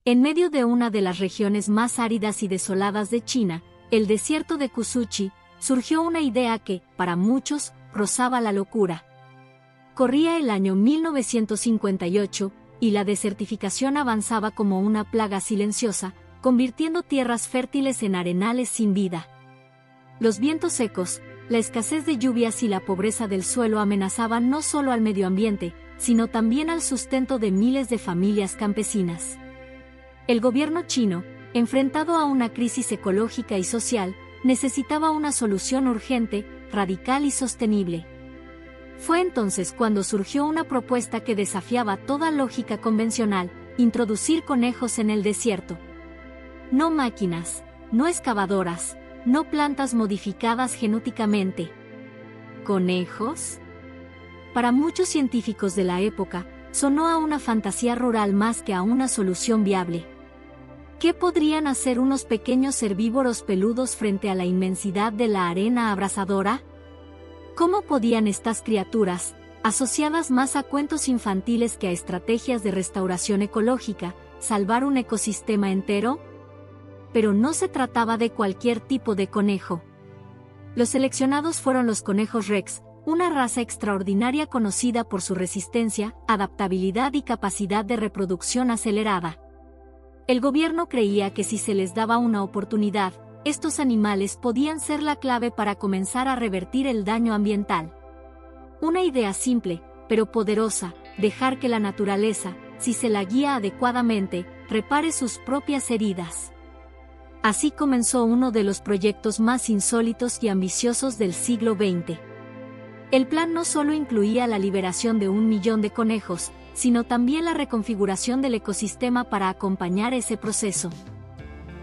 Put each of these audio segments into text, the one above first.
En medio de una de las regiones más áridas y desoladas de China, el desierto de Kusuchi, surgió una idea que, para muchos, rozaba la locura. Corría el año 1958, y la desertificación avanzaba como una plaga silenciosa, convirtiendo tierras fértiles en arenales sin vida. Los vientos secos, la escasez de lluvias y la pobreza del suelo amenazaban no solo al medio ambiente, sino también al sustento de miles de familias campesinas. El gobierno chino, enfrentado a una crisis ecológica y social, necesitaba una solución urgente, radical y sostenible. Fue entonces cuando surgió una propuesta que desafiaba toda lógica convencional: introducir conejos en el desierto. No máquinas, no excavadoras, no plantas modificadas genéticamente. ¿Conejos? Para muchos científicos de la época, sonó a una fantasía rural más que a una solución viable. ¿Qué podrían hacer unos pequeños herbívoros peludos frente a la inmensidad de la arena abrasadora? ¿Cómo podían estas criaturas, asociadas más a cuentos infantiles que a estrategias de restauración ecológica, salvar un ecosistema entero? Pero no se trataba de cualquier tipo de conejo. Los seleccionados fueron los conejos Rex, una raza extraordinaria conocida por su resistencia, adaptabilidad y capacidad de reproducción acelerada. El gobierno creía que si se les daba una oportunidad, estos animales podían ser la clave para comenzar a revertir el daño ambiental. Una idea simple, pero poderosa: dejar que la naturaleza, si se la guía adecuadamente, repare sus propias heridas. Así comenzó uno de los proyectos más insólitos y ambiciosos del siglo XX. El plan no solo incluía la liberación de 1 millón de conejos, sino también la reconfiguración del ecosistema para acompañar ese proceso.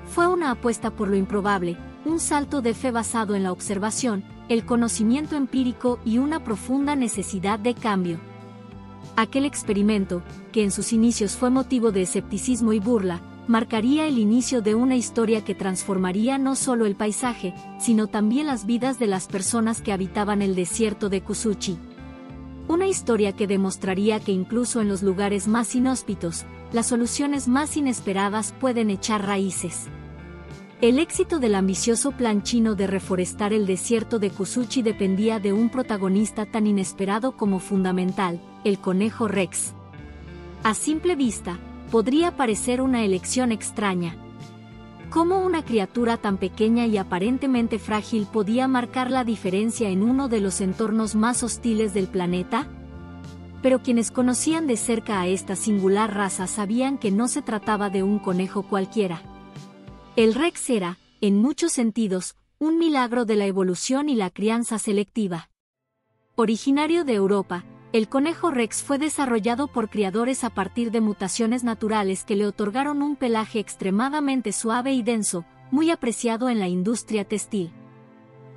Fue una apuesta por lo improbable, un salto de fe basado en la observación, el conocimiento empírico y una profunda necesidad de cambio. Aquel experimento, que en sus inicios fue motivo de escepticismo y burla, marcaría el inicio de una historia que transformaría no solo el paisaje, sino también las vidas de las personas que habitaban el desierto de Kusuchi. Una historia que demostraría que incluso en los lugares más inhóspitos, las soluciones más inesperadas pueden echar raíces. El éxito del ambicioso plan chino de reforestar el desierto de Kusuchi dependía de un protagonista tan inesperado como fundamental: el conejo Rex. A simple vista, podría parecer una elección extraña. ¿Cómo una criatura tan pequeña y aparentemente frágil podía marcar la diferencia en uno de los entornos más hostiles del planeta? Pero quienes conocían de cerca a esta singular raza sabían que no se trataba de un conejo cualquiera. El Rex era, en muchos sentidos, un milagro de la evolución y la crianza selectiva. Originario de Europa, el conejo Rex fue desarrollado por criadores a partir de mutaciones naturales que le otorgaron un pelaje extremadamente suave y denso, muy apreciado en la industria textil.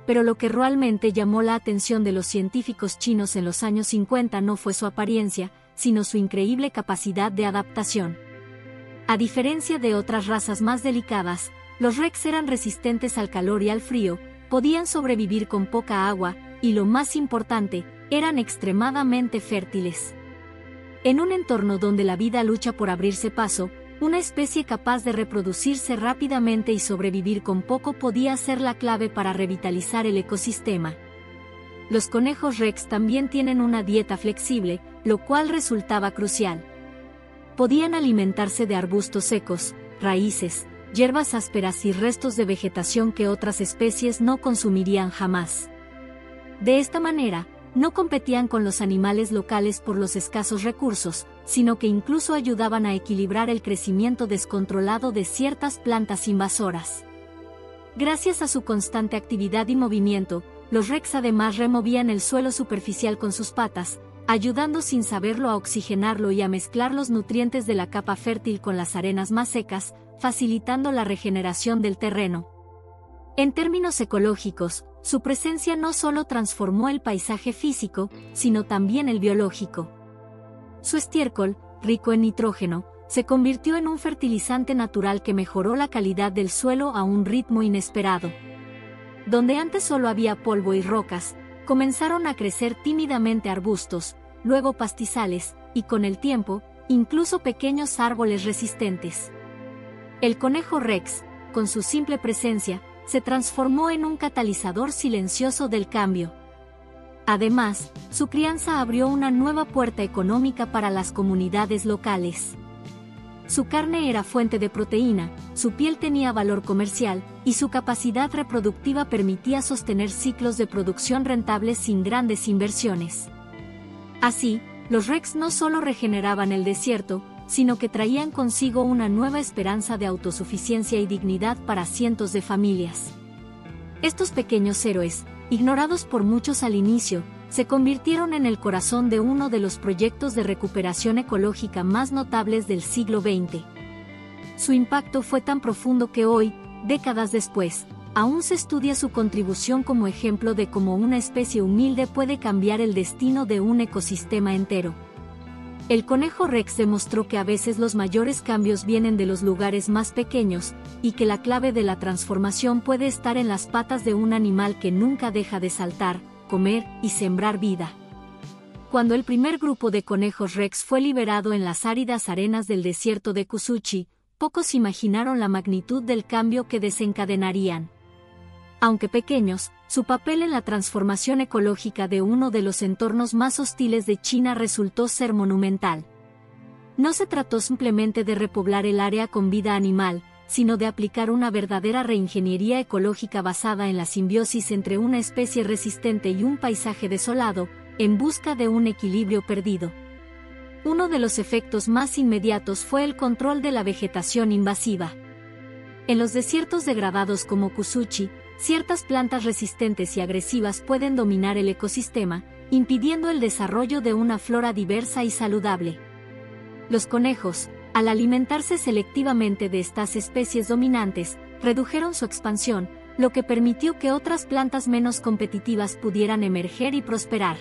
Pero lo que realmente llamó la atención de los científicos chinos en los años 50 no fue su apariencia, sino su increíble capacidad de adaptación. A diferencia de otras razas más delicadas, los Rex eran resistentes al calor y al frío, podían sobrevivir con poca agua, y lo más importante, eran extremadamente fértiles. En un entorno donde la vida lucha por abrirse paso, una especie capaz de reproducirse rápidamente y sobrevivir con poco podía ser la clave para revitalizar el ecosistema. Los conejos Rex también tienen una dieta flexible, lo cual resultaba crucial. Podían alimentarse de arbustos secos, raíces, hierbas ásperas y restos de vegetación que otras especies no consumirían jamás. De esta manera, no competían con los animales locales por los escasos recursos, sino que incluso ayudaban a equilibrar el crecimiento descontrolado de ciertas plantas invasoras. Gracias a su constante actividad y movimiento, los Rex además removían el suelo superficial con sus patas, ayudando sin saberlo a oxigenarlo y a mezclar los nutrientes de la capa fértil con las arenas más secas, facilitando la regeneración del terreno. En términos ecológicos, su presencia no solo transformó el paisaje físico, sino también el biológico. Su estiércol, rico en nitrógeno, se convirtió en un fertilizante natural que mejoró la calidad del suelo a un ritmo inesperado. Donde antes solo había polvo y rocas, comenzaron a crecer tímidamente arbustos, luego pastizales, y con el tiempo, incluso pequeños árboles resistentes. El conejo Rex, con su simple presencia, se transformó en un catalizador silencioso del cambio. Además, su crianza abrió una nueva puerta económica para las comunidades locales. Su carne era fuente de proteína, su piel tenía valor comercial, y su capacidad reproductiva permitía sostener ciclos de producción rentables sin grandes inversiones. Así, los Rex no solo regeneraban el desierto, sino que traían consigo una nueva esperanza de autosuficiencia y dignidad para cientos de familias. Estos pequeños héroes, ignorados por muchos al inicio, se convirtieron en el corazón de uno de los proyectos de recuperación ecológica más notables del siglo XX. Su impacto fue tan profundo que hoy, décadas después, aún se estudia su contribución como ejemplo de cómo una especie humilde puede cambiar el destino de un ecosistema entero. El conejo Rex demostró que a veces los mayores cambios vienen de los lugares más pequeños, y que la clave de la transformación puede estar en las patas de un animal que nunca deja de saltar, comer y sembrar vida. Cuando el primer grupo de conejos Rex fue liberado en las áridas arenas del desierto de Kusuchi, pocos imaginaron la magnitud del cambio que desencadenarían. Aunque pequeños, su papel en la transformación ecológica de uno de los entornos más hostiles de China resultó ser monumental. No se trató simplemente de repoblar el área con vida animal, sino de aplicar una verdadera reingeniería ecológica basada en la simbiosis entre una especie resistente y un paisaje desolado, en busca de un equilibrio perdido. Uno de los efectos más inmediatos fue el control de la vegetación invasiva. En los desiertos degradados como Kusuchi, ciertas plantas resistentes y agresivas pueden dominar el ecosistema, impidiendo el desarrollo de una flora diversa y saludable. Los conejos, al alimentarse selectivamente de estas especies dominantes, redujeron su expansión, lo que permitió que otras plantas menos competitivas pudieran emerger y prosperar.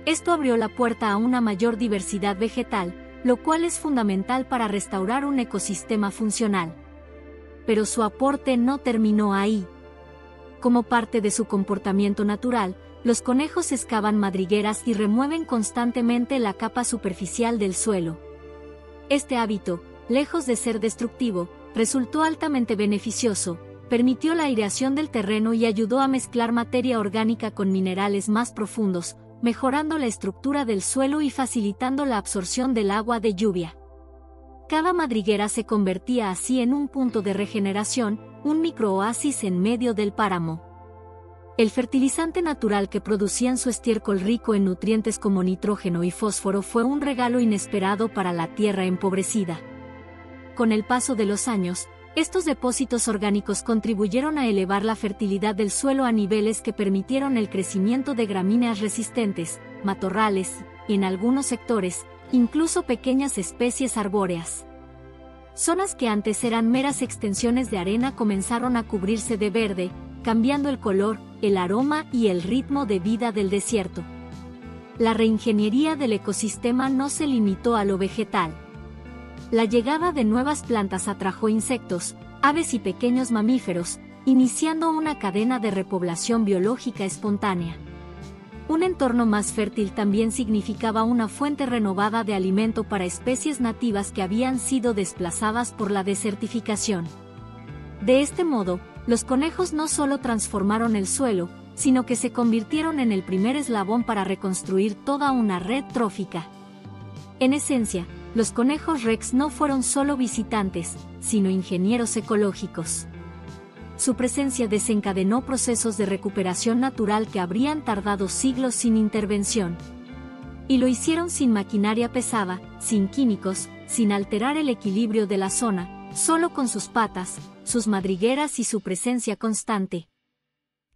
Esto abrió la puerta a una mayor diversidad vegetal, lo cual es fundamental para restaurar un ecosistema funcional. Pero su aporte no terminó ahí. Como parte de su comportamiento natural, los conejos excavan madrigueras y remueven constantemente la capa superficial del suelo. Este hábito, lejos de ser destructivo, resultó altamente beneficioso, permitió la aireación del terreno y ayudó a mezclar materia orgánica con minerales más profundos, mejorando la estructura del suelo y facilitando la absorción del agua de lluvia. Cada madriguera se convertía así en un punto de regeneración, un microoasis en medio del páramo. El fertilizante natural que producían su estiércol rico en nutrientes como nitrógeno y fósforo fue un regalo inesperado para la tierra empobrecida. Con el paso de los años, estos depósitos orgánicos contribuyeron a elevar la fertilidad del suelo a niveles que permitieron el crecimiento de gramíneas resistentes, matorrales, y en algunos sectores, incluso pequeñas especies arbóreas. Zonas que antes eran meras extensiones de arena comenzaron a cubrirse de verde, cambiando el color, el aroma y el ritmo de vida del desierto. La reingeniería del ecosistema no se limitó a lo vegetal. La llegada de nuevas plantas atrajo insectos, aves y pequeños mamíferos, iniciando una cadena de repoblación biológica espontánea. Un entorno más fértil también significaba una fuente renovada de alimento para especies nativas que habían sido desplazadas por la desertificación. De este modo, los conejos no solo transformaron el suelo, sino que se convirtieron en el primer eslabón para reconstruir toda una red trófica. En esencia, los conejos Rex no fueron solo visitantes, sino ingenieros ecológicos. Su presencia desencadenó procesos de recuperación natural que habrían tardado siglos sin intervención. Y lo hicieron sin maquinaria pesada, sin químicos, sin alterar el equilibrio de la zona, solo con sus patas, sus madrigueras y su presencia constante.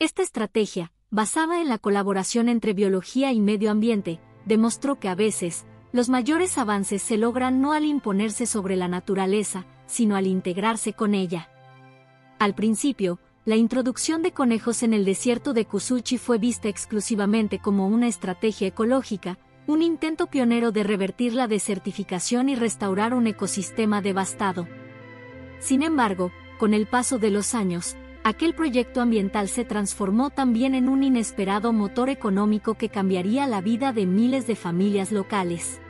Esta estrategia, basada en la colaboración entre biología y medio ambiente, demostró que a veces, los mayores avances se logran no al imponerse sobre la naturaleza, sino al integrarse con ella. Al principio, la introducción de conejos en el desierto de Kusuchi fue vista exclusivamente como una estrategia ecológica, un intento pionero de revertir la desertificación y restaurar un ecosistema devastado. Sin embargo, con el paso de los años, aquel proyecto ambiental se transformó también en un inesperado motor económico que cambiaría la vida de miles de familias locales.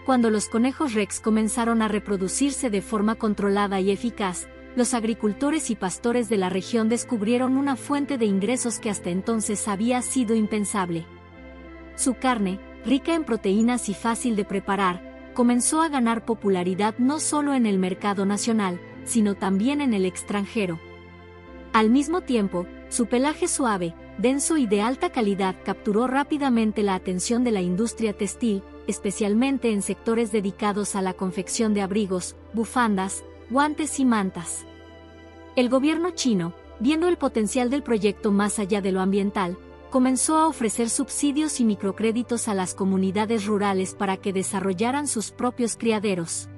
Cuando los conejos Rex comenzaron a reproducirse de forma controlada y eficaz, los agricultores y pastores de la región descubrieron una fuente de ingresos que hasta entonces había sido impensable. Su carne, rica en proteínas y fácil de preparar, comenzó a ganar popularidad no solo en el mercado nacional, sino también en el extranjero. Al mismo tiempo, su pelaje suave, denso y de alta calidad capturó rápidamente la atención de la industria textil, especialmente en sectores dedicados a la confección de abrigos, bufandas, guantes y mantas. El gobierno chino, viendo el potencial del proyecto más allá de lo ambiental, comenzó a ofrecer subsidios y microcréditos a las comunidades rurales para que desarrollaran sus propios criaderos.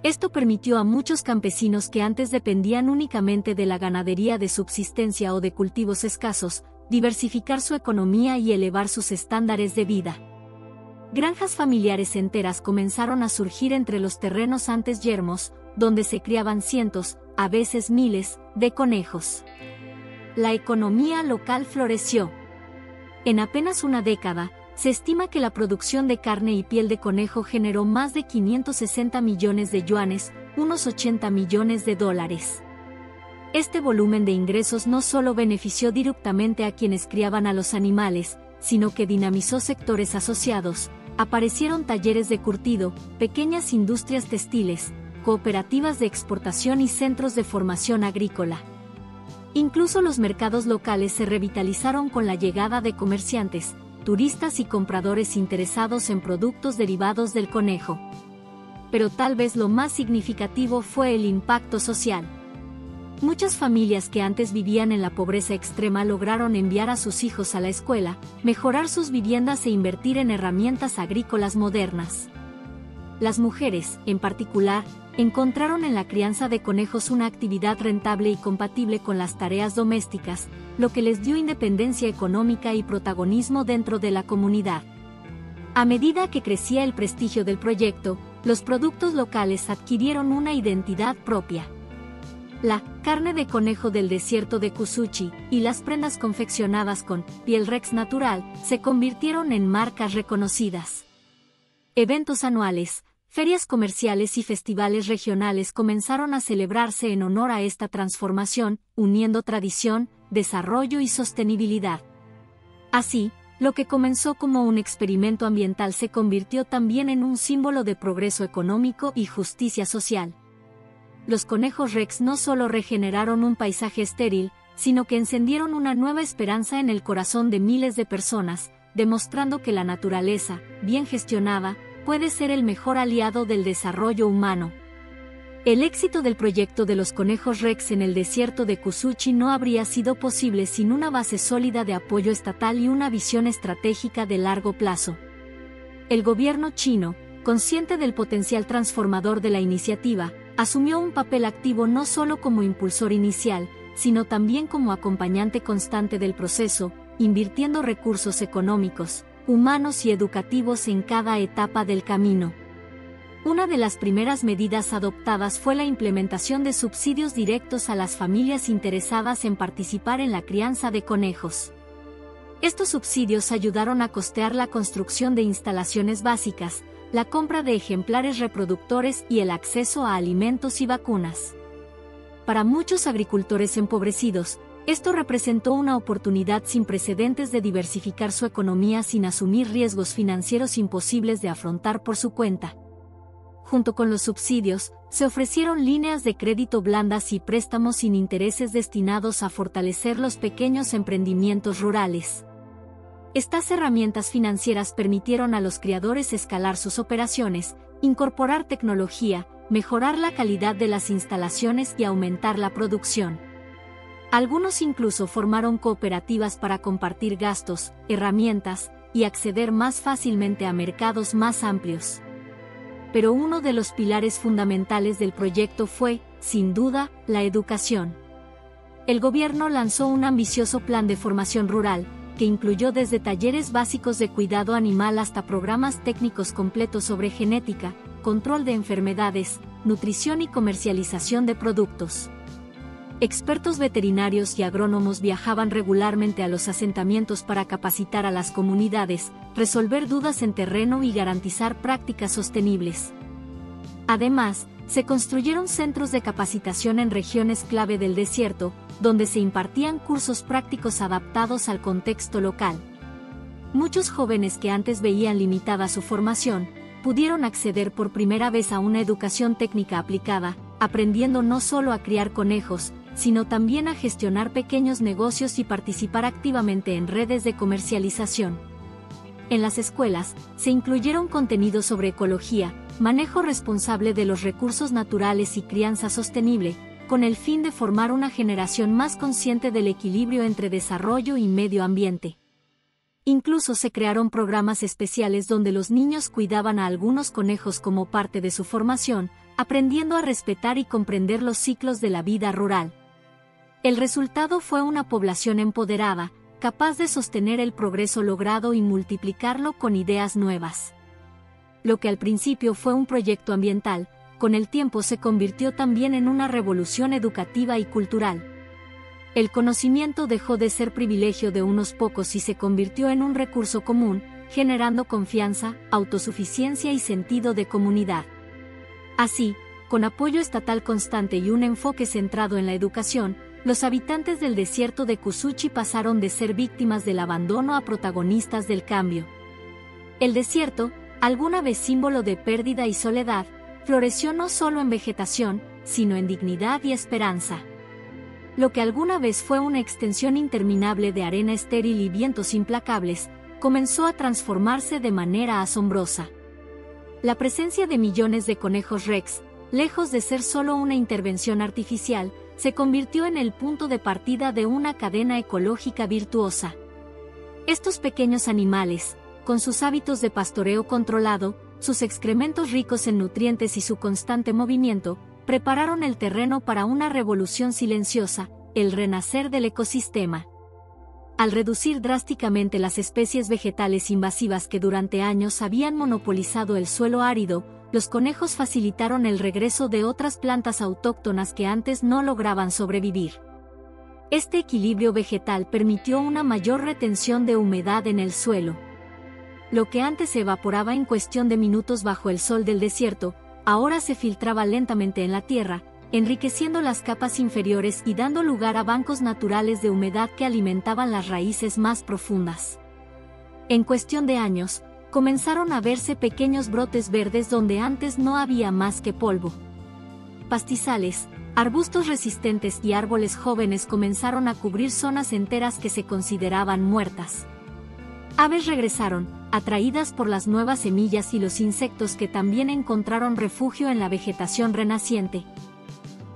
Esto permitió a muchos campesinos que antes dependían únicamente de la ganadería de subsistencia o de cultivos escasos, diversificar su economía y elevar sus estándares de vida. Granjas familiares enteras comenzaron a surgir entre los terrenos antes yermos, donde se criaban cientos, a veces miles, de conejos. La economía local floreció. En apenas una década, se estima que la producción de carne y piel de conejo generó más de 560 millones de yuanes, unos 80 millones de dólares. Este volumen de ingresos no solo benefició directamente a quienes criaban a los animales, sino que dinamizó sectores asociados. Aparecieron talleres de curtido, pequeñas industrias textiles, cooperativas de exportación y centros de formación agrícola. Incluso los mercados locales se revitalizaron con la llegada de comerciantes, turistas y compradores interesados en productos derivados del conejo. Pero tal vez lo más significativo fue el impacto social. Muchas familias que antes vivían en la pobreza extrema lograron enviar a sus hijos a la escuela, mejorar sus viviendas e invertir en herramientas agrícolas modernas. Las mujeres, en particular, encontraron en la crianza de conejos una actividad rentable y compatible con las tareas domésticas, lo que les dio independencia económica y protagonismo dentro de la comunidad. A medida que crecía el prestigio del proyecto, los productos locales adquirieron una identidad propia. La carne de conejo del desierto de Kusuchi y las prendas confeccionadas con piel Rex natural se convirtieron en marcas reconocidas. Eventos anuales, ferias comerciales y festivales regionales comenzaron a celebrarse en honor a esta transformación, uniendo tradición, desarrollo y sostenibilidad. Así, lo que comenzó como un experimento ambiental se convirtió también en un símbolo de progreso económico y justicia social. Los conejos Rex no solo regeneraron un paisaje estéril, sino que encendieron una nueva esperanza en el corazón de miles de personas, demostrando que la naturaleza, bien gestionada, puede ser el mejor aliado del desarrollo humano. El éxito del proyecto de los conejos Rex en el desierto de Kusuchi no habría sido posible sin una base sólida de apoyo estatal y una visión estratégica de largo plazo. El gobierno chino, consciente del potencial transformador de la iniciativa, asumió un papel activo no solo como impulsor inicial, sino también como acompañante constante del proceso, invirtiendo recursos económicos, humanos y educativos en cada etapa del camino. Una de las primeras medidas adoptadas fue la implementación de subsidios directos a las familias interesadas en participar en la crianza de conejos. Estos subsidios ayudaron a costear la construcción de instalaciones básicas, la compra de ejemplares reproductores y el acceso a alimentos y vacunas. Para muchos agricultores empobrecidos, esto representó una oportunidad sin precedentes de diversificar su economía sin asumir riesgos financieros imposibles de afrontar por su cuenta. Junto con los subsidios, se ofrecieron líneas de crédito blandas y préstamos sin intereses destinados a fortalecer los pequeños emprendimientos rurales. Estas herramientas financieras permitieron a los criadores escalar sus operaciones, incorporar tecnología, mejorar la calidad de las instalaciones y aumentar la producción. Algunos incluso formaron cooperativas para compartir gastos, herramientas, y acceder más fácilmente a mercados más amplios. Pero uno de los pilares fundamentales del proyecto fue, sin duda, la educación. El gobierno lanzó un ambicioso plan de formación rural, que incluyó desde talleres básicos de cuidado animal hasta programas técnicos completos sobre genética, control de enfermedades, nutrición y comercialización de productos. Expertos veterinarios y agrónomos viajaban regularmente a los asentamientos para capacitar a las comunidades, resolver dudas en terreno y garantizar prácticas sostenibles. Además, se construyeron centros de capacitación en regiones clave del desierto, donde se impartían cursos prácticos adaptados al contexto local. Muchos jóvenes que antes veían limitada su formación, pudieron acceder por primera vez a una educación técnica aplicada, aprendiendo no solo a criar conejos, sino también a gestionar pequeños negocios y participar activamente en redes de comercialización. En las escuelas, se incluyeron contenidos sobre ecología, manejo responsable de los recursos naturales y crianza sostenible, con el fin de formar una generación más consciente del equilibrio entre desarrollo y medio ambiente. Incluso se crearon programas especiales donde los niños cuidaban a algunos conejos como parte de su formación, aprendiendo a respetar y comprender los ciclos de la vida rural. El resultado fue una población empoderada, capaz de sostener el progreso logrado y multiplicarlo con ideas nuevas. Lo que al principio fue un proyecto ambiental, con el tiempo se convirtió también en una revolución educativa y cultural. El conocimiento dejó de ser privilegio de unos pocos y se convirtió en un recurso común, generando confianza, autosuficiencia y sentido de comunidad. Así, con apoyo estatal constante y un enfoque centrado en la educación, los habitantes del desierto de Kusuchi pasaron de ser víctimas del abandono a protagonistas del cambio. El desierto, alguna vez símbolo de pérdida y soledad, floreció no solo en vegetación, sino en dignidad y esperanza. Lo que alguna vez fue una extensión interminable de arena estéril y vientos implacables, comenzó a transformarse de manera asombrosa. La presencia de millones de conejos rex, lejos de ser solo una intervención artificial, se convirtió en el punto de partida de una cadena ecológica virtuosa. Estos pequeños animales, con sus hábitos de pastoreo controlado, sus excrementos ricos en nutrientes y su constante movimiento, prepararon el terreno para una revolución silenciosa, el renacer del ecosistema. Al reducir drásticamente las especies vegetales invasivas que durante años habían monopolizado el suelo árido, los conejos facilitaron el regreso de otras plantas autóctonas que antes no lograban sobrevivir. Este equilibrio vegetal permitió una mayor retención de humedad en el suelo. Lo que antes se evaporaba en cuestión de minutos bajo el sol del desierto, ahora se filtraba lentamente en la tierra, enriqueciendo las capas inferiores y dando lugar a bancos naturales de humedad que alimentaban las raíces más profundas. En cuestión de años, comenzaron a verse pequeños brotes verdes donde antes no había más que polvo. Pastizales, arbustos resistentes y árboles jóvenes comenzaron a cubrir zonas enteras que se consideraban muertas. Aves regresaron, atraídas por las nuevas semillas y los insectos que también encontraron refugio en la vegetación renaciente.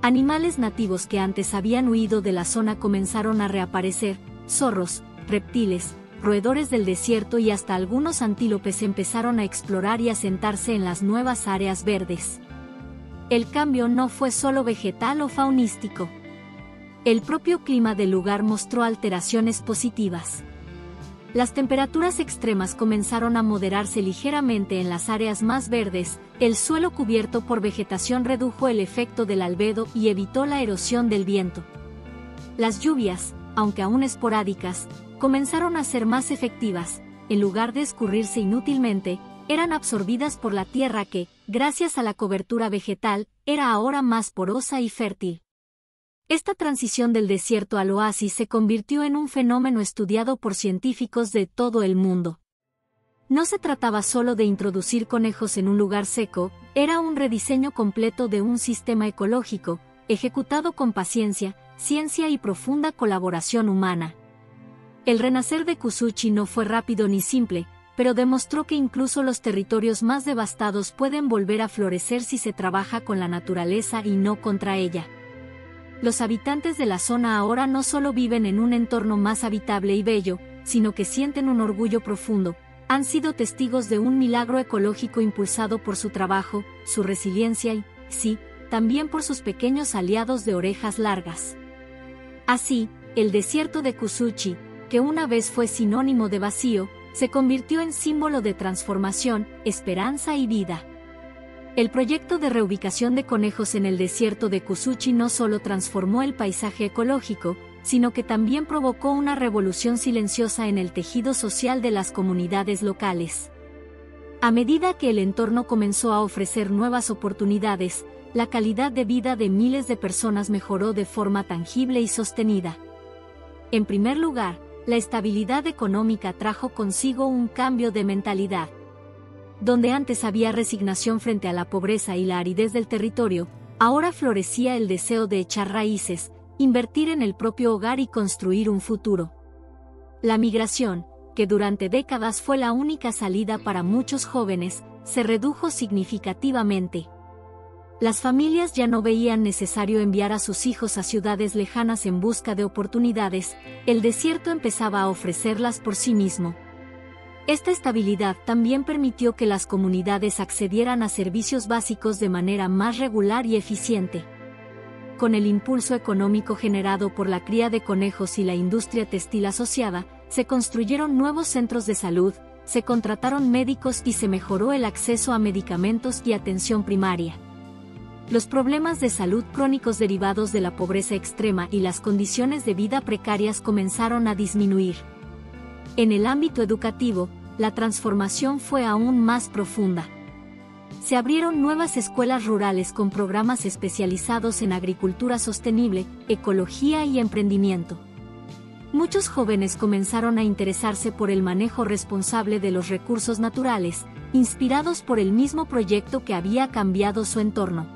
Animales nativos que antes habían huido de la zona comenzaron a reaparecer, zorros, reptiles, roedores del desierto y hasta algunos antílopes empezaron a explorar y asentarse en las nuevas áreas verdes. El cambio no fue solo vegetal o faunístico. El propio clima del lugar mostró alteraciones positivas. Las temperaturas extremas comenzaron a moderarse ligeramente en las áreas más verdes, el suelo cubierto por vegetación redujo el efecto del albedo y evitó la erosión del viento. Las lluvias, aunque aún esporádicas, comenzaron a ser más efectivas, en lugar de escurrirse inútilmente, eran absorbidas por la tierra que, gracias a la cobertura vegetal, era ahora más porosa y fértil. Esta transición del desierto al oasis se convirtió en un fenómeno estudiado por científicos de todo el mundo. No se trataba solo de introducir conejos en un lugar seco, era un rediseño completo de un sistema ecológico, ejecutado con paciencia, ciencia y profunda colaboración humana. El renacer de Kusuchi no fue rápido ni simple, pero demostró que incluso los territorios más devastados pueden volver a florecer si se trabaja con la naturaleza y no contra ella. Los habitantes de la zona ahora no solo viven en un entorno más habitable y bello, sino que sienten un orgullo profundo, han sido testigos de un milagro ecológico impulsado por su trabajo, su resiliencia y, sí, también por sus pequeños aliados de orejas largas. Así, el desierto de Kusuchi, que una vez fue sinónimo de vacío, se convirtió en símbolo de transformación, esperanza y vida. El proyecto de reubicación de conejos en el desierto de Kusuchi no solo transformó el paisaje ecológico, sino que también provocó una revolución silenciosa en el tejido social de las comunidades locales. A medida que el entorno comenzó a ofrecer nuevas oportunidades, la calidad de vida de miles de personas mejoró de forma tangible y sostenida. En primer lugar, la estabilidad económica trajo consigo un cambio de mentalidad. Donde antes había resignación frente a la pobreza y la aridez del territorio, ahora florecía el deseo de echar raíces, invertir en el propio hogar y construir un futuro. La migración, que durante décadas fue la única salida para muchos jóvenes, se redujo significativamente. Las familias ya no veían necesario enviar a sus hijos a ciudades lejanas en busca de oportunidades, el desierto empezaba a ofrecerlas por sí mismo. Esta estabilidad también permitió que las comunidades accedieran a servicios básicos de manera más regular y eficiente. Con el impulso económico generado por la cría de conejos y la industria textil asociada, se construyeron nuevos centros de salud, se contrataron médicos y se mejoró el acceso a medicamentos y atención primaria. Los problemas de salud crónicos derivados de la pobreza extrema y las condiciones de vida precarias comenzaron a disminuir. En el ámbito educativo, la transformación fue aún más profunda. Se abrieron nuevas escuelas rurales con programas especializados en agricultura sostenible, ecología y emprendimiento. Muchos jóvenes comenzaron a interesarse por el manejo responsable de los recursos naturales, inspirados por el mismo proyecto que había cambiado su entorno.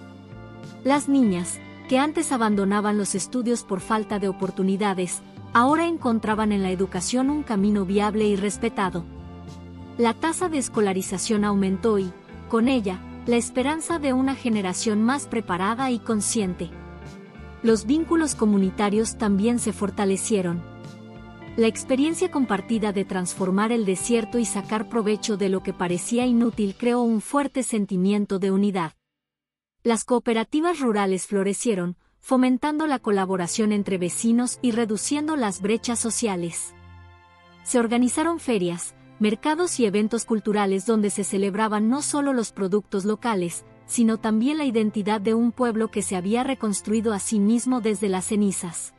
Las niñas, que antes abandonaban los estudios por falta de oportunidades, ahora encontraban en la educación un camino viable y respetado. La tasa de escolarización aumentó y, con ella, la esperanza de una generación más preparada y consciente. Los vínculos comunitarios también se fortalecieron. La experiencia compartida de transformar el desierto y sacar provecho de lo que parecía inútil creó un fuerte sentimiento de unidad. Las cooperativas rurales florecieron, fomentando la colaboración entre vecinos y reduciendo las brechas sociales. Se organizaron ferias, mercados y eventos culturales donde se celebraban no solo los productos locales, sino también la identidad de un pueblo que se había reconstruido a sí mismo desde las cenizas.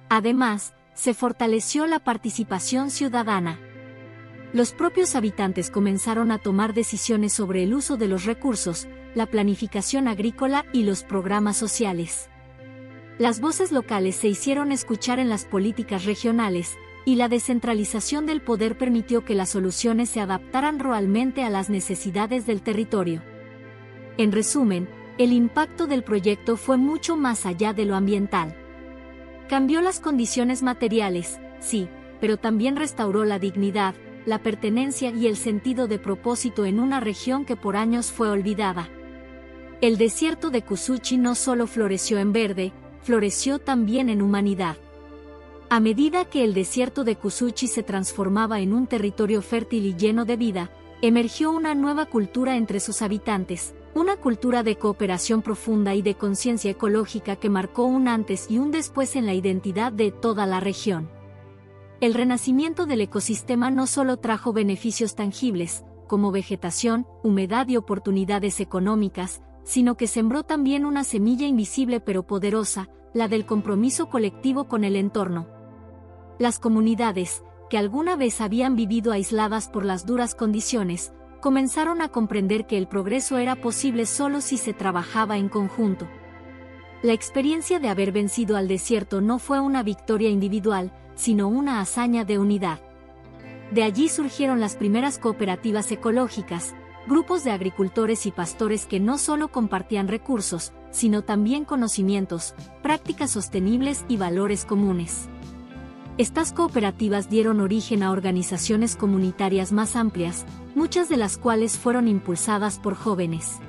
Además, se fortaleció la participación ciudadana. Los propios habitantes comenzaron a tomar decisiones sobre el uso de los recursos, la planificación agrícola y los programas sociales. Las voces locales se hicieron escuchar en las políticas regionales, y la descentralización del poder permitió que las soluciones se adaptaran realmente a las necesidades del territorio. En resumen, el impacto del proyecto fue mucho más allá de lo ambiental. Cambió las condiciones materiales, sí, pero también restauró la dignidad, la pertenencia y el sentido de propósito en una región que por años fue olvidada. El desierto de Kusuchi no solo floreció en verde, floreció también en humanidad. A medida que el desierto de Kusuchi se transformaba en un territorio fértil y lleno de vida, emergió una nueva cultura entre sus habitantes, una cultura de cooperación profunda y de conciencia ecológica que marcó un antes y un después en la identidad de toda la región. El renacimiento del ecosistema no solo trajo beneficios tangibles, como vegetación, humedad y oportunidades económicas, sino que sembró también una semilla invisible pero poderosa, la del compromiso colectivo con el entorno. Las comunidades, que alguna vez habían vivido aisladas por las duras condiciones, comenzaron a comprender que el progreso era posible solo si se trabajaba en conjunto. La experiencia de haber vencido al desierto no fue una victoria individual, sino una hazaña de unidad. De allí surgieron las primeras cooperativas ecológicas, grupos de agricultores y pastores que no solo compartían recursos, sino también conocimientos, prácticas sostenibles y valores comunes. Estas cooperativas dieron origen a organizaciones comunitarias más amplias, muchas de las cuales fueron impulsadas por jóvenes.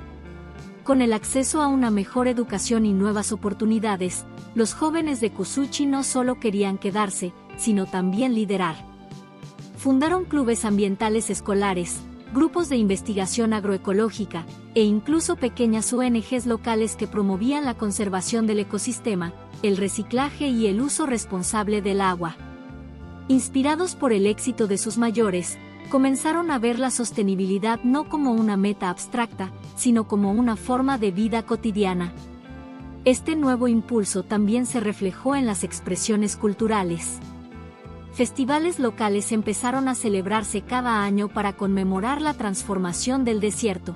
Con el acceso a una mejor educación y nuevas oportunidades, los jóvenes de Kusuchi no solo querían quedarse, sino también liderar. Fundaron clubes ambientales escolares, grupos de investigación agroecológica, e incluso pequeñas ONGs locales que promovían la conservación del ecosistema, el reciclaje y el uso responsable del agua. Inspirados por el éxito de sus mayores, comenzaron a ver la sostenibilidad no como una meta abstracta, sino como una forma de vida cotidiana. Este nuevo impulso también se reflejó en las expresiones culturales. Festivales locales empezaron a celebrarse cada año para conmemorar la transformación del desierto.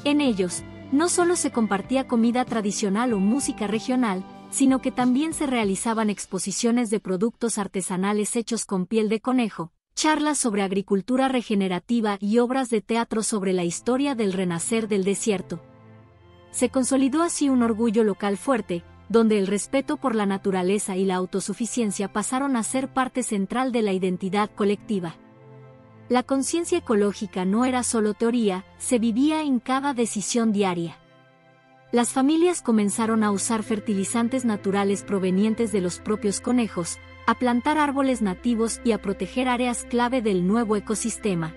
En ellos, no solo se compartía comida tradicional o música regional, sino que también se realizaban exposiciones de productos artesanales hechos con piel de conejo, charlas sobre agricultura regenerativa y obras de teatro sobre la historia del renacer del desierto. Se consolidó así un orgullo local fuerte, donde el respeto por la naturaleza y la autosuficiencia pasaron a ser parte central de la identidad colectiva. La conciencia ecológica no era solo teoría, se vivía en cada decisión diaria. Las familias comenzaron a usar fertilizantes naturales provenientes de los propios conejos, a plantar árboles nativos y a proteger áreas clave del nuevo ecosistema.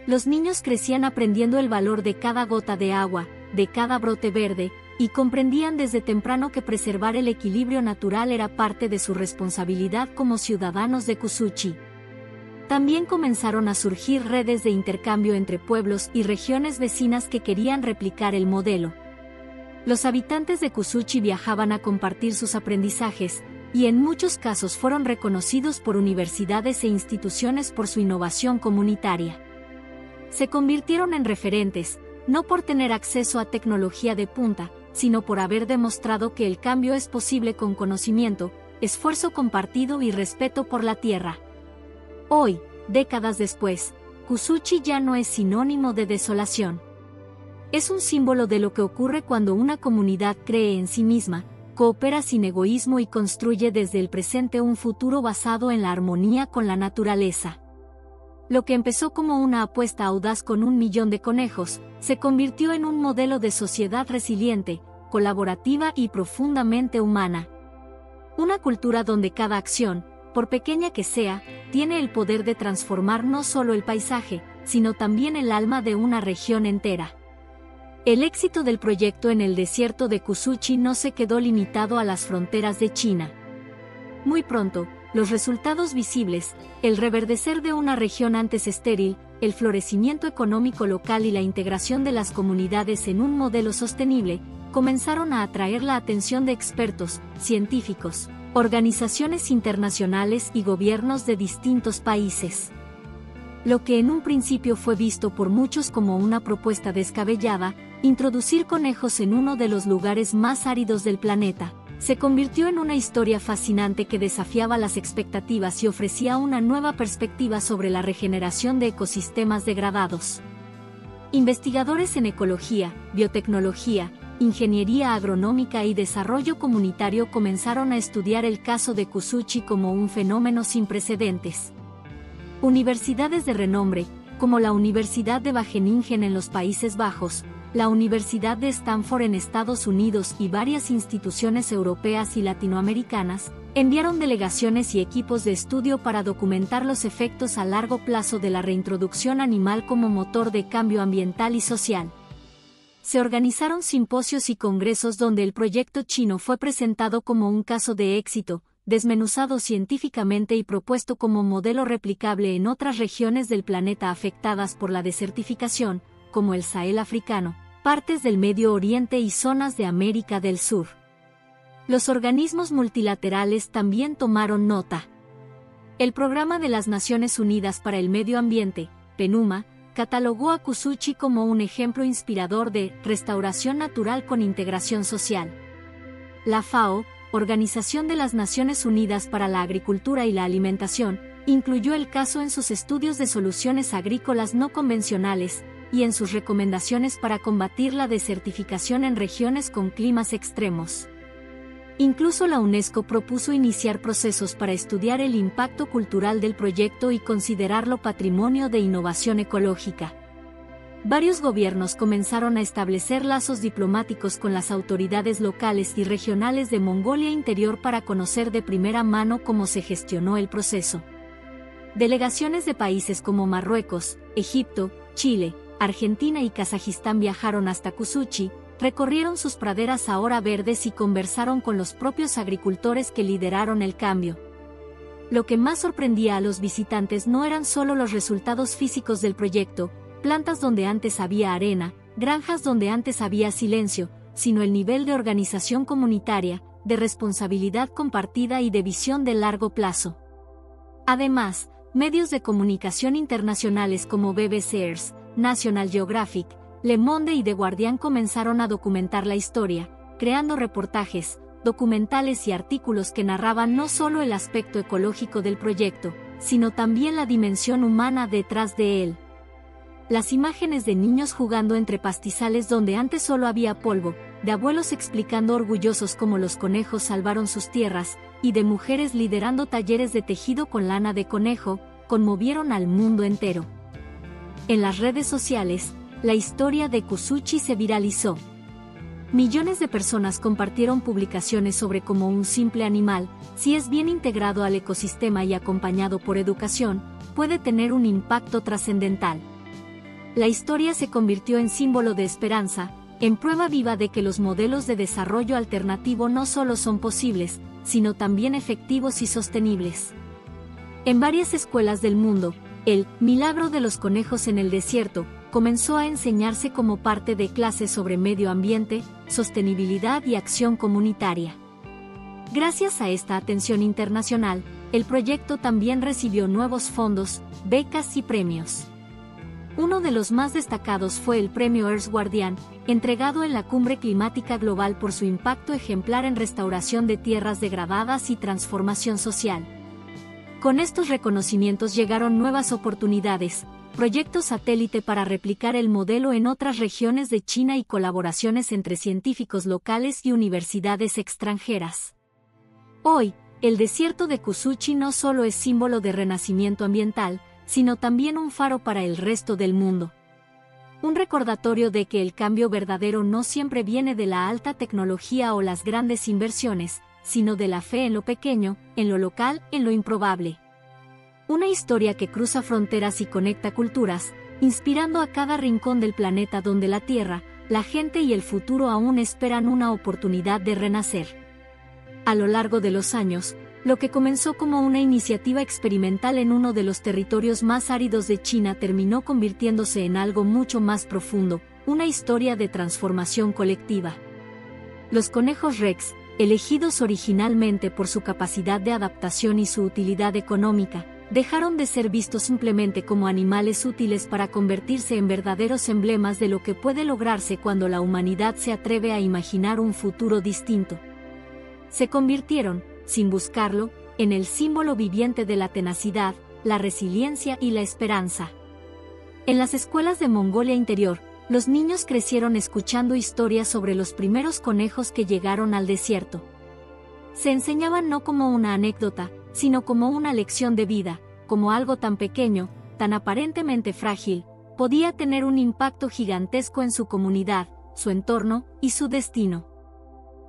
Los niños crecían aprendiendo el valor de cada gota de agua, de cada brote verde, y comprendían desde temprano que preservar el equilibrio natural era parte de su responsabilidad como ciudadanos de Kusuchi. También comenzaron a surgir redes de intercambio entre pueblos y regiones vecinas que querían replicar el modelo. Los habitantes de Kusuchi viajaban a compartir sus aprendizajes, y en muchos casos fueron reconocidos por universidades e instituciones por su innovación comunitaria. Se convirtieron en referentes, no por tener acceso a tecnología de punta, sino por haber demostrado que el cambio es posible con conocimiento, esfuerzo compartido y respeto por la tierra. Hoy, décadas después, Kusuchi ya no es sinónimo de desolación. Es un símbolo de lo que ocurre cuando una comunidad cree en sí misma, coopera sin egoísmo y construye desde el presente un futuro basado en la armonía con la naturaleza. Lo que empezó como una apuesta audaz con 1 millón de conejos, se convirtió en un modelo de sociedad resiliente, colaborativa y profundamente humana. Una cultura donde cada acción, por pequeña que sea, tiene el poder de transformar no solo el paisaje, sino también el alma de una región entera. El éxito del proyecto en el desierto de Kusuchi no se quedó limitado a las fronteras de China. Muy pronto, los resultados visibles, el reverdecer de una región antes estéril, el florecimiento económico local y la integración de las comunidades en un modelo sostenible, comenzaron a atraer la atención de expertos, científicos, organizaciones internacionales y gobiernos de distintos países. Lo que en un principio fue visto por muchos como una propuesta descabellada, introducir conejos en uno de los lugares más áridos del planeta, se convirtió en una historia fascinante que desafiaba las expectativas y ofrecía una nueva perspectiva sobre la regeneración de ecosistemas degradados. Investigadores en ecología, biotecnología, ingeniería agronómica y desarrollo comunitario comenzaron a estudiar el caso de Kusuchi como un fenómeno sin precedentes. Universidades de renombre, como la Universidad de Wageningen en los Países Bajos, la Universidad de Stanford en Estados Unidos y varias instituciones europeas y latinoamericanas, enviaron delegaciones y equipos de estudio para documentar los efectos a largo plazo de la reintroducción animal como motor de cambio ambiental y social. Se organizaron simposios y congresos donde el proyecto chino fue presentado como un caso de éxito, desmenuzado científicamente y propuesto como modelo replicable en otras regiones del planeta afectadas por la desertificación, como el Sahel africano, partes del Medio Oriente y zonas de América del Sur. Los organismos multilaterales también tomaron nota. El Programa de las Naciones Unidas para el Medio Ambiente, PNUMA, catalogó a Kusuchi como un ejemplo inspirador de restauración natural con integración social. La FAO, Organización de las Naciones Unidas para la Agricultura y la Alimentación, incluyó el caso en sus estudios de soluciones agrícolas no convencionales y en sus recomendaciones para combatir la desertificación en regiones con climas extremos. Incluso la UNESCO propuso iniciar procesos para estudiar el impacto cultural del proyecto y considerarlo patrimonio de innovación ecológica. Varios gobiernos comenzaron a establecer lazos diplomáticos con las autoridades locales y regionales de Mongolia Interior para conocer de primera mano cómo se gestionó el proceso. Delegaciones de países como Marruecos, Egipto, Chile, Argentina y Kazajistán viajaron hasta Kusuchi, recorrieron sus praderas ahora verdes y conversaron con los propios agricultores que lideraron el cambio. Lo que más sorprendía a los visitantes no eran solo los resultados físicos del proyecto, plantas donde antes había arena, granjas donde antes había silencio, sino el nivel de organización comunitaria, de responsabilidad compartida y de visión de largo plazo. Además, medios de comunicación internacionales como BBC Earth, National Geographic, Le Monde y The Guardian comenzaron a documentar la historia, creando reportajes, documentales y artículos que narraban no solo el aspecto ecológico del proyecto, sino también la dimensión humana detrás de él. Las imágenes de niños jugando entre pastizales donde antes solo había polvo, de abuelos explicando orgullosos cómo los conejos salvaron sus tierras, y de mujeres liderando talleres de tejido con lana de conejo, conmovieron al mundo entero. En las redes sociales, la historia de Kuzuchi se viralizó. Millones de personas compartieron publicaciones sobre cómo un simple animal, si es bien integrado al ecosistema y acompañado por educación, puede tener un impacto trascendental. La historia se convirtió en símbolo de esperanza, en prueba viva de que los modelos de desarrollo alternativo no solo son posibles, sino también efectivos y sostenibles. En varias escuelas del mundo, el milagro de los conejos en el desierto comenzó a enseñarse como parte de clases sobre medio ambiente, sostenibilidad y acción comunitaria. Gracias a esta atención internacional, el proyecto también recibió nuevos fondos, becas y premios. Uno de los más destacados fue el Premio Earth Guardian, entregado en la Cumbre Climática Global por su impacto ejemplar en restauración de tierras degradadas y transformación social. Con estos reconocimientos llegaron nuevas oportunidades, proyectos satélite para replicar el modelo en otras regiones de China y colaboraciones entre científicos locales y universidades extranjeras. Hoy, el desierto de Kuzuchi no solo es símbolo de renacimiento ambiental, sino también un faro para el resto del mundo. Un recordatorio de que el cambio verdadero no siempre viene de la alta tecnología o las grandes inversiones, sino de la fe en lo pequeño, en lo local, en lo improbable. Una historia que cruza fronteras y conecta culturas, inspirando a cada rincón del planeta donde la Tierra, la gente y el futuro aún esperan una oportunidad de renacer. A lo largo de los años, lo que comenzó como una iniciativa experimental en uno de los territorios más áridos de China terminó convirtiéndose en algo mucho más profundo, una historia de transformación colectiva. Los conejos Rex, elegidos originalmente por su capacidad de adaptación y su utilidad económica, dejaron de ser vistos simplemente como animales útiles para convertirse en verdaderos emblemas de lo que puede lograrse cuando la humanidad se atreve a imaginar un futuro distinto. Se convirtieron, sin buscarlo, en el símbolo viviente de la tenacidad, la resiliencia y la esperanza. En las escuelas de Mongolia Interior, los niños crecieron escuchando historias sobre los primeros conejos que llegaron al desierto. Se enseñaban no como una anécdota, sino como una lección de vida, como algo tan pequeño, tan aparentemente frágil, podía tener un impacto gigantesco en su comunidad, su entorno y su destino.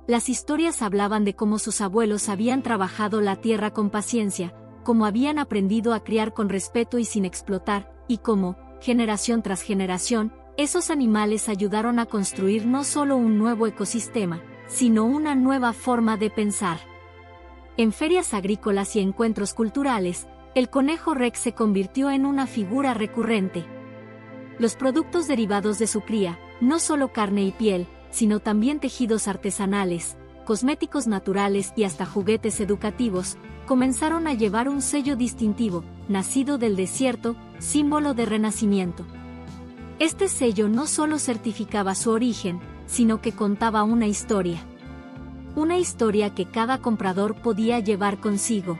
Las historias hablaban de cómo sus abuelos habían trabajado la tierra con paciencia, cómo habían aprendido a criar con respeto y sin explotar, y cómo, generación tras generación, esos animales ayudaron a construir no solo un nuevo ecosistema, sino una nueva forma de pensar. En ferias agrícolas y encuentros culturales, el conejo Rex se convirtió en una figura recurrente. Los productos derivados de su cría, no solo carne y piel, sino también tejidos artesanales, cosméticos naturales y hasta juguetes educativos, comenzaron a llevar un sello distintivo, nacido del desierto, símbolo de renacimiento. Este sello no solo certificaba su origen, sino que contaba una historia. Una historia que cada comprador podía llevar consigo.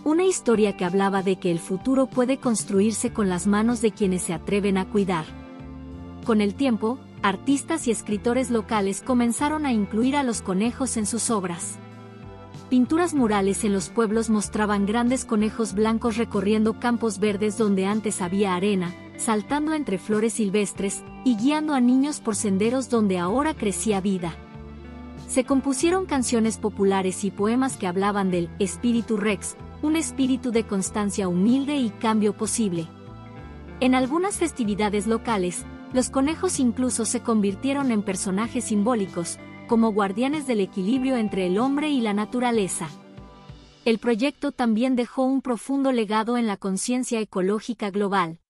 Una historia que hablaba de que el futuro puede construirse con las manos de quienes se atreven a cuidar. Con el tiempo, artistas y escritores locales comenzaron a incluir a los conejos en sus obras. Pinturas murales en los pueblos mostraban grandes conejos blancos recorriendo campos verdes donde antes había arena, saltando entre flores silvestres, y guiando a niños por senderos donde ahora crecía vida. Se compusieron canciones populares y poemas que hablaban del espíritu Rex, un espíritu de constancia humilde y cambio posible. En algunas festividades locales, los conejos incluso se convirtieron en personajes simbólicos, como guardianes del equilibrio entre el hombre y la naturaleza. El proyecto también dejó un profundo legado en la conciencia ecológica global.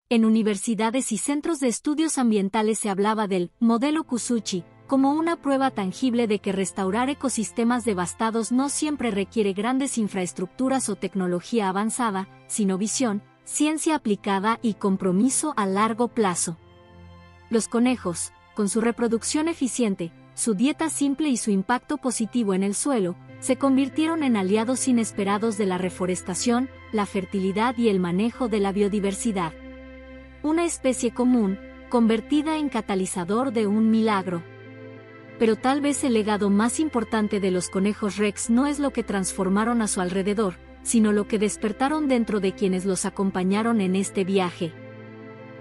En universidades y centros de estudios ambientales se hablaba del modelo Kusuchi como una prueba tangible de que restaurar ecosistemas devastados no siempre requiere grandes infraestructuras o tecnología avanzada, sino visión, ciencia aplicada y compromiso a largo plazo. Los conejos, con su reproducción eficiente, su dieta simple y su impacto positivo en el suelo, se convirtieron en aliados inesperados de la reforestación, la fertilidad y el manejo de la biodiversidad. Una especie común, convertida en catalizador de un milagro. Pero tal vez el legado más importante de los conejos Rex no es lo que transformaron a su alrededor, sino lo que despertaron dentro de quienes los acompañaron en este viaje.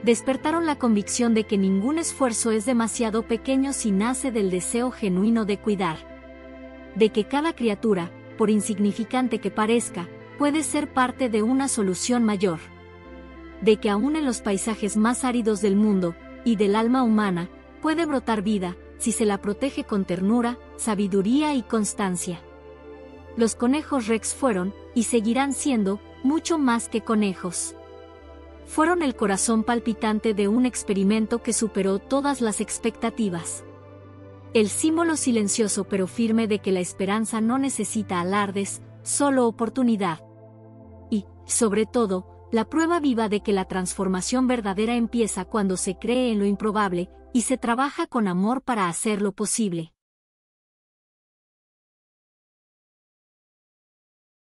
Despertaron la convicción de que ningún esfuerzo es demasiado pequeño si nace del deseo genuino de cuidar. De que cada criatura, por insignificante que parezca, puede ser parte de una solución mayor. De que aún en los paisajes más áridos del mundo, y del alma humana, puede brotar vida, si se la protege con ternura, sabiduría y constancia. Los conejos Rex fueron, y seguirán siendo, mucho más que conejos. Fueron el corazón palpitante de un experimento que superó todas las expectativas. El símbolo silencioso pero firme de que la esperanza no necesita alardes, solo oportunidad. Y, sobre todo, la prueba viva de que la transformación verdadera empieza cuando se cree en lo improbable, y se trabaja con amor para hacerlo posible.